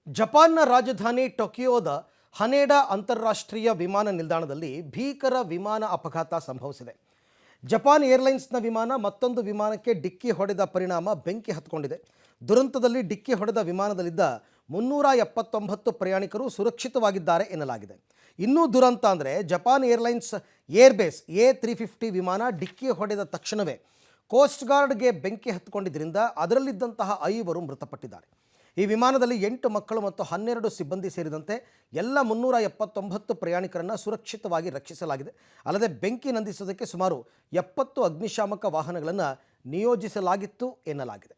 ಜಪಾನ್ನ ರಾಜಧಾನಿ ಟೋಕಿಯೋದ ಹನೇಡಾ ಅಂತಾರಾಷ್ಟ್ರೀಯ ವಿಮಾನ ನಿಲ್ದಾಣದಲ್ಲಿ ಭೀಕರ ವಿಮಾನ ಅಪಘಾತ ಸಂಭವಿಸಿದೆ. ಜಪಾನ್ ಏರ್ಲೈನ್ಸ್ನ ವಿಮಾನ ಮತ್ತೊಂದು ವಿಮಾನಕ್ಕೆ ಡಿಕ್ಕಿ ಹೊಡೆದ ಪರಿಣಾಮ ಬೆಂಕಿ ಹತ್ತಿಕೊಂಡಿದೆ. ದುರಂತದಲ್ಲಿ ಡಿಕ್ಕಿ ಹೊಡೆದ ವಿಮಾನದಲ್ಲಿದ್ದ 379 ಪ್ರಯಾಣಿಕರು ಸುರಕ್ಷಿತವಾಗಿದ್ದಾರೆ ಎನ್ನಲಾಗಿದೆ. ಇನ್ನೂ ದುರಂತ ಅಂದರೆ ಜಪಾನ್ ಏರ್ಲೈನ್ಸ್ ಏರ್ಬೇಸ್ A350 ವಿಮಾನ ಡಿಕ್ಕಿ ಹೊಡೆದ ತಕ್ಷಣವೇ ಕೋಸ್ಟ್ ಗಾರ್ಡ್ಗೆ ಬೆಂಕಿ ಹತ್ತಿಕೊಂಡಿದ್ದರಿಂದ ಅದರಲ್ಲಿದ್ದಂತಹ 5 ಮೃತಪಟ್ಟಿದ್ದಾರೆ. ಈ ವಿಮಾನದಲ್ಲಿ 8 ಮಕ್ಕಳು ಮತ್ತು 12 ಸಿಬ್ಬಂದಿ ಸೇರಿದಂತೆ ಎಲ್ಲ 379 ಪ್ರಯಾಣಿಕರನ್ನು ಸುರಕ್ಷಿತವಾಗಿ ರಕ್ಷಿಸಲಾಗಿದೆ. ಅಲ್ಲದೆ ಬೆಂಕಿ ನಂದಿಸುವುದಕ್ಕೆ ಸುಮಾರು 70 ಅಗ್ನಿಶಾಮಕ ವಾಹನಗಳನ್ನು ನಿಯೋಜಿಸಲಾಗಿತ್ತು ಎನ್ನಲಾಗಿದೆ.